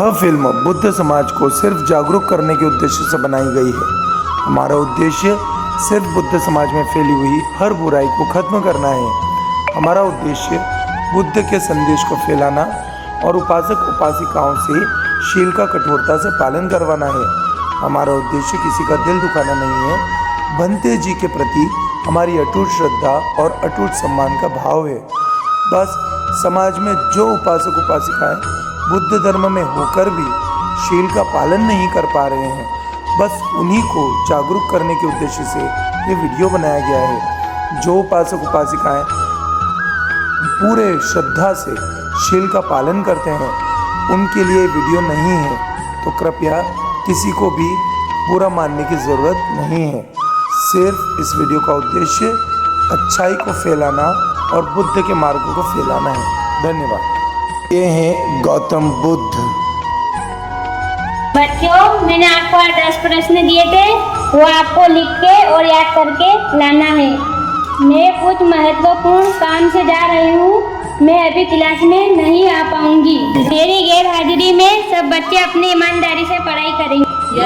यह फिल्म बुद्ध समाज को सिर्फ जागरूक करने के उद्देश्य से बनाई गई है। हमारा उद्देश्य सिर्फ बुद्ध समाज में फैली हुई हर बुराई को खत्म करना है। हमारा उद्देश्य बुद्ध के संदेश को फैलाना और उपासक उपासिकाओं से शील का कठोरता से पालन करवाना है। हमारा उद्देश्य किसी का दिल दुखाना नहीं है। बंते जी के प्रति हमारी अटूट श्रद्धा और अटूट सम्मान का भाव है। बस समाज में जो उपासक उपासिकाएं बुद्ध धर्म में होकर भी शील का पालन नहीं कर पा रहे हैं, बस उन्हीं को जागरूक करने के उद्देश्य से ये वीडियो बनाया गया है। जो उपासक उपासिकाएं पूरे श्रद्धा से शील का पालन करते हैं उनके लिए वीडियो नहीं है, तो कृपया किसी को भी बुरा मानने की ज़रूरत नहीं है। सिर्फ इस वीडियो का उद्देश्य अच्छाई को फैलाना और बुद्ध के मार्गों को फैलाना है। धन्यवाद। ये हैं गौतम बुद्ध। बच्चों, मैंने आपको 10 प्रश्न दिए थे, वो आपको लिख के और याद करके लाना है। मैं कुछ महत्वपूर्ण काम से जा रही हूँ, मैं अभी क्लास में नहीं आ पाऊंगी। मेरी गैर हाजिरी में सब बच्चे अपनी ईमानदारी से पढ़ाई करेंगे। ये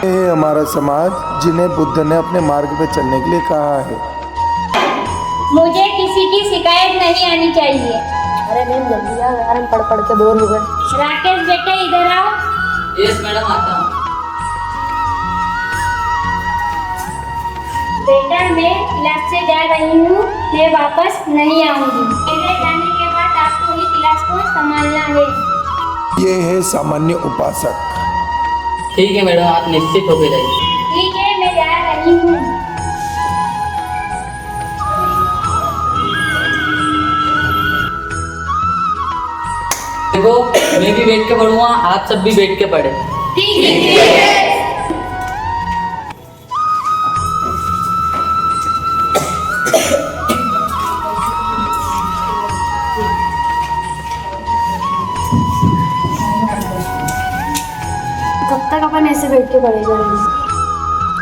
है हमारा समाज जिन्हें बुद्ध ने अपने मार्ग पर चलने के लिए कहा है। मुझे किसी की शिकायत नहीं आनी चाहिए। अरे मैम जल्दी आओ यार, हम पढ़ पढ़ के बोर हो गए। राकेश बेटा इधर आओ। यस मैडम, आता हूँ। बेटा मैं क्लास से जा रही हूँ, मैं वापस नहीं आऊंगी। मेरे जाने के बाद आपको ही क्लास को संभालना है। ये है सामान्य उपासक। ठीक है मैडम, आप निश्चित होकर जाइए। ठीक है, मैं जा रही हूँ। देखो, मैं भी बैठ के पढ़ूंगा, आप सब भी बैठ के पढ़े। ठीक है। कब तक अपन ऐसे बैठ के पढ़ेगा?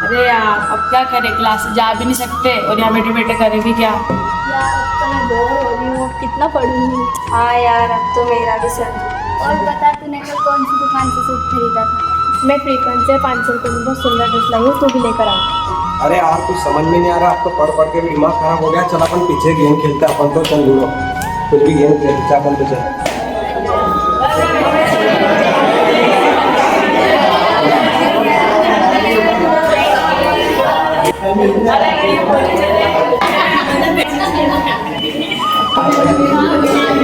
अरे यार, अब क्या करें, क्लास से जा भी नहीं सकते और यहाँ बैठे बैठे करें भी क्या। यार अब तो मैं बोर हो रही हूँ, कितना पढ़ूंगी। हाँ यार, अब तो मेरा भी सर। और बता, तूने कल कौन सी दुकान से सूट खरीदा था? मैं फ्रीक्वेंट से 500 रुपये में बहुत सुंदर ड्रेस लाई हूँ, तू भी लेकर आ। अरे यार कुछ समझ में नहीं आ रहा, अब तो पढ़ के भी दिमाग खराब हो गया। चल अपन पीछे गेम खेलते हैं, अपन तो चल दूर कुछ भी गेम खेलते अपन तो चल।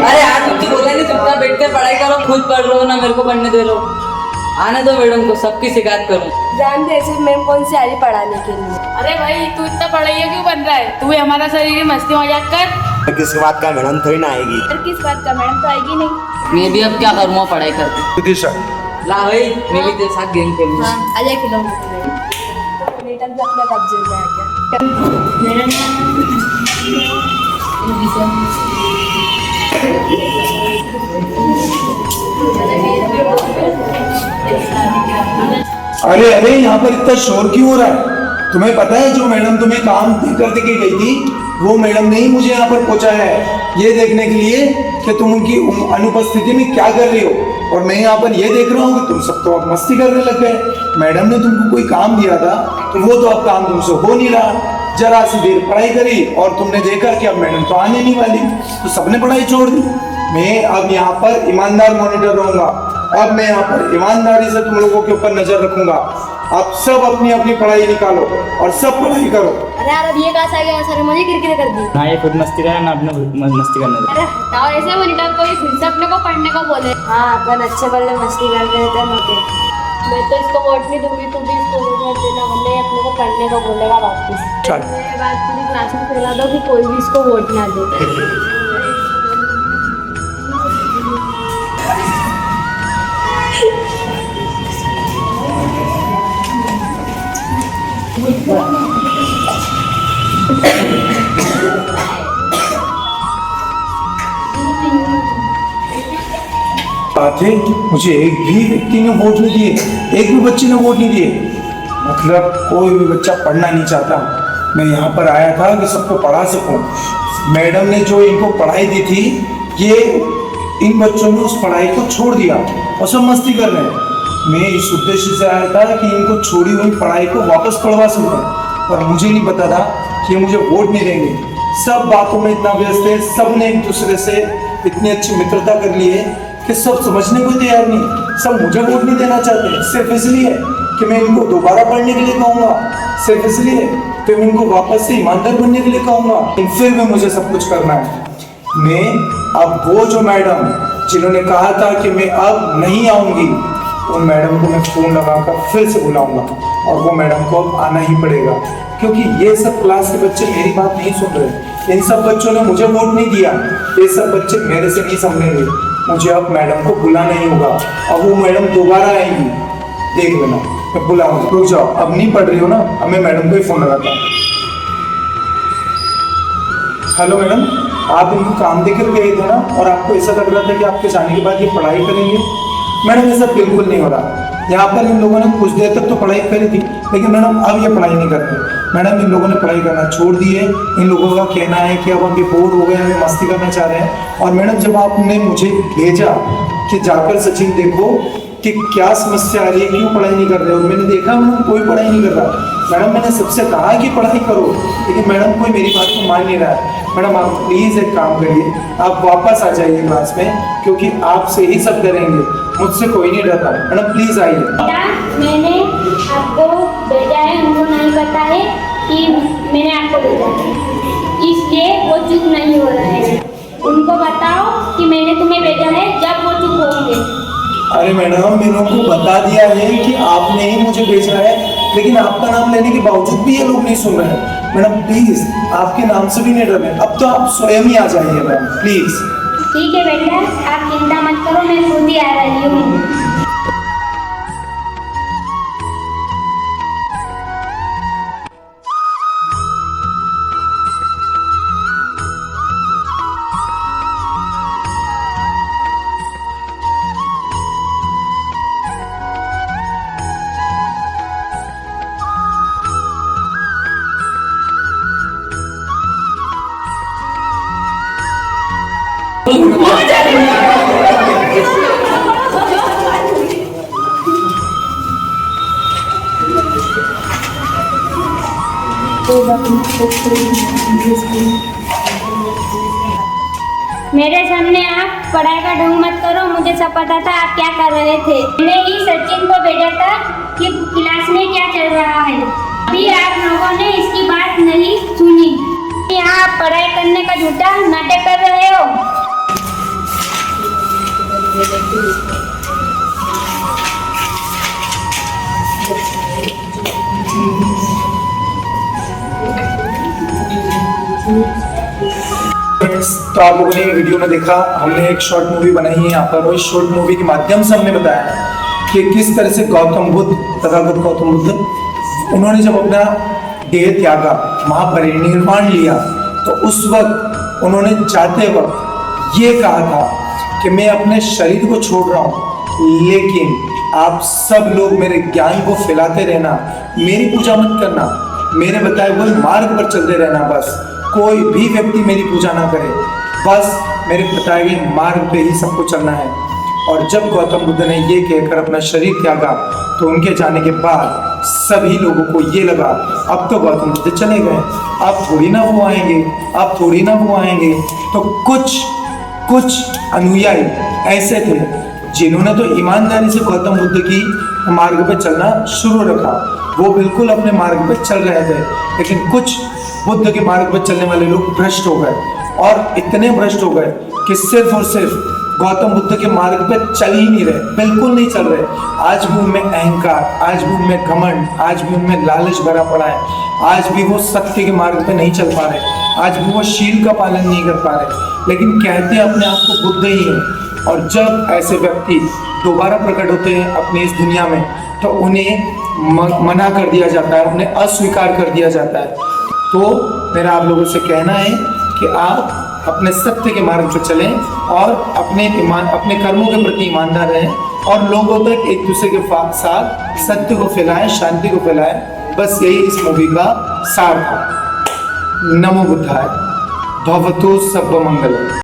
अरे यार, कुछ बोला नहीं, चुपचाप बैठ कर पढ़ाई करो। खुद पढ़ रहे हो ना, मेरे को पढ़ने दे लो। आने दो मैडम को, सबकी शिकायत करूँ। जान दे ऐसे मैम कौन सी आ रही पढ़ाने के लिए। अरे भाई, तू इतना पढ़ाइया क्यों बन रहा है? तू भी हमारा शरीर की मस्ती मजाक कर। किस बात का मैडम थोड़ी ना आएगी। फिर किस बात का, मैडम तो आएगी नहीं। मैं भी अब क्या करूँगा पढ़ाई करके। दिशा, ला भाई, मैं भी तेरे साथ गेम खेलूंगा। आ जाए किलोमीटर भी अपने कब्जे में आ गया। अरे अरे, यहाँ पर इतना शोर क्यों हो रहा है? तुम्हें पता है जो मैडम तुम्हें काम दे के गई थी, वो मैडम ने ही मुझे यहाँ पर पहुंचा है ये देखने के लिए कि तुम उनकी अनुपस्थिति में क्या कर रही हो। और मैं यहाँ पर ये देख रहा हूँ कि तुम सब तो अब मस्ती करने लग गए। मैडम ने तुमको कोई काम दिया था, तो वो तो अब काम तुमसे हो नहीं रहा। जरा सी देर पढ़ाई करी और तुमने देखा कि अब मैडम तो आने नहीं वाली, तो सबने पढ़ाई छोड़ दी। मैं अब यहाँ पर ईमानदार मॉनिटर रहूंगा। अब मैं यहाँ पर ईमानदारी से तुम लोगों के ऊपर नजर रखूंगा। आप सब अपनी अपनी पढ़ाई निकालो और सब पढ़ाई करो। अरे यार, अब ये कहाँ से आ गया? सर मुझे किरकिरे कर दी। ना ये खुद मस्ती करे ना अपने मस्ती करने दे। अरे हटाओ, ऐसे मॉनिटर को ही फिर से अपने को पढ़ने को बोले। हाँ, अपन अच्छे बल्ले मस्ती कर रहे थे होते। मैं तो इसको वोट नहीं दूंगी, तू भी इसको वोट मत देना, वरना अपने को पढ़ने को बोलेगा वापस। मेरे बात पूरी क्लास में फैला दो कि कोई भी इसको वोट ना दे। बात है, मुझे एक भी व्यक्ति ने वोट नहीं दिए, एक भी बच्चे ने वोट नहीं दिए। मतलब कोई भी बच्चा पढ़ना नहीं चाहता। मैं यहाँ पर आया था कि सबको पढ़ा सकूं। मैडम ने जो इनको पढ़ाई दी थी, ये इन बच्चों ने उस पढ़ाई को छोड़ दिया और सब मस्ती कर रहे हैं। मैं इस उद्देश्य से आया था कि इनको छोड़ी हुई पढ़ाई को वापस पढ़वा सकूं, पर मुझे नहीं पता था कि ये मुझे वोट नहीं देंगे। सब बातों में इतना व्यस्त है, सब ने एक दूसरे से इतनी अच्छी मित्रता कर ली है कि सब समझने को तैयार नहीं। सब मुझे वोट नहीं देना चाहते, सिर्फ इसलिए कि मैं इनको दोबारा पढ़ने के लिए कहूँगा, सिर्फ इसलिए कि मैं इनको वापस से ईमानदार बनने के लिए कहूँगा। फिर भी मुझे सब कुछ करना है। मैं अब वो जो मैडम जिन्होंने कहा था कि मैं अब नहीं आऊँगी, उन मैडम को मैं फ़ोन लगाकर फिर से बुलाऊंगा और वो मैडम को अब आना ही पड़ेगा, क्योंकि ये सब क्लास के बच्चे मेरी बात नहीं सुन रहे। इन सब बच्चों ने मुझे वोट नहीं दिया, ये सब बच्चे मेरे से नहीं समझेंगे। मुझे अब मैडम को बुलाना ही होगा। अब वो मैडम दोबारा आएंगी, देख लेना, मैं बुलाऊंगा। रुक जाओ, अब नहीं पढ़ रही हो ना, अब मैं मैडम को ही फ़ोन लगाता हूँ। हेलो मैडम, आप इनको काम देकर गए थे ना, और आपको ऐसा लग रहा था कि आपके जाने के बाद ये पढ़ाई करेंगे। मैडम ऐसा बिल्कुल नहीं हो रहा। यहाँ पर इन लोगों ने कुछ देर तक तो पढ़ाई करी थी, लेकिन मैडम अब ये पढ़ाई नहीं करते। मैडम इन लोगों ने पढ़ाई करना छोड़ दी है। इन लोगों का कहना है कि अब हम ये बोर हो गए, हमें मस्ती करना चाह रहे हैं। और मैडम जब आपने मुझे भेजा कि जाकर सचिन देखो कि क्या समस्या आ रही है, क्यों पढ़ाई नहीं कर रहे हो, मैंने देखा मैडम कोई पढ़ाई नहीं कर रहा। मैडम मैंने सबसे कहा कि पढ़ाई करो, लेकिन मैडम कोई मेरी बात को मान नहीं रहा है। मैडम आप प्लीज़ एक काम करिए, आप वापस आ जाइए क्लास में, क्योंकि आपसे ही सब करेंगे, मुझसे कोई नहीं डरता। मैडम प्लीज़ आइए। बेटा, मैंने आपको भेजा है, उनको नहीं पता है कि मैंने आपको भेजा है, इसलिए वो चुप नहीं हो रहे हैं। उनको बताओ कि मैंने तुम्हें भेजा है, जब वो चुप होंगे। अरे मैडम, मैंने उनको बता दिया है कि आपने ही मुझे भेजा है, लेकिन आपका नाम लेने के बावजूद भी ये लोग नहीं सुन रहे हैं। मैडम प्लीज़, आपके नाम से भी नहीं डर रहे, अब तो आप स्वयं ही आ जाइए मैडम प्लीज़। ठीक है बेटा, आप चिंता मत करो, मैं खुद ही आ रही हूँ। मेरे सामने आप पढ़ाई का ढोंग मत करो, मुझे सब पता था आप क्या कर रहे थे। मैंने ही सचिन को भेजा था कि क्लास में क्या चल रहा है। अभी आप लोगों ने इसकी बात नहीं सुनी। यहाँ आप पढ़ाई करने का झूठा नाटक कर रहे हो। तो आप लोगों ने वीडियो में देखा, हमने एक शॉर्ट मूवी बनाई है यहाँ पर, और इस शॉर्ट मूवी के माध्यम से हमने बताया कि किस तरह से गौतम बुद्ध, तथागत गौतम बुद्ध, उन्होंने जब अपना देह त्यागा, महापरिनिर्वाण लिया, तो उस वक्त उन्होंने जाते वक्त ये कहा था कि मैं अपने शरीर को छोड़ रहा हूँ, लेकिन आप सब लोग मेरे ज्ञान को फैलाते रहना, मेरी पूजा मत करना, मेरे बताए हुए मार्ग पर चलते रहना। बस कोई भी व्यक्ति मेरी पूजा ना करे, बस मेरे बताए गए मार्ग पे ही सबको चलना है। और जब गौतम बुद्ध ने ये कहकर अपना शरीर त्यागा, तो उनके जाने के बाद सभी लोगों को ये लगा अब तो गौतम बुद्ध चले गए, अब थोड़ी ना वो आएंगे, अब थोड़ी ना वो आएंगे। तो कुछ अनुयायी ऐसे थे जिन्होंने तो ईमानदारी से गौतम बुद्ध की मार्ग पे चलना शुरू रखा, वो बिल्कुल अपने मार्ग पे चल रहे थे। लेकिन कुछ बुद्ध के मार्ग पर चलने वाले लोग भ्रष्ट हो गए, और इतने भ्रष्ट हो गए कि सिर्फ और सिर्फ गौतम बुद्ध के मार्ग पे चल ही नहीं रहे, बिल्कुल नहीं चल रहे। आज भी उनमें अहंकार, आज भी उनमें घमंड, आज भी उनमें लालच भरा पड़ा है, आज भी वो सत्य के मार्ग पे नहीं चल पा रहे, आज भी वो शील का पालन नहीं कर पा रहे, लेकिन कहते हैं अपने आप को बुद्ध ही है। और जब ऐसे व्यक्ति दोबारा प्रकट होते हैं अपनी इस दुनिया में, तो उन्हें मना कर दिया जाता है, उन्हें अस्वीकार कर दिया जाता है। तो मेरा आप लोगों से कहना है कि आप अपने सत्य के मार्ग पर चलें और अपने कर्मों के प्रति ईमानदार रहें, और लोगों तक एक दूसरे के साथ सत्य को फैलाएं, शांति को फैलाएं। बस यही इस मूवी का सार था। नमो बुद्धाय, भवतु सर्वमंगलम।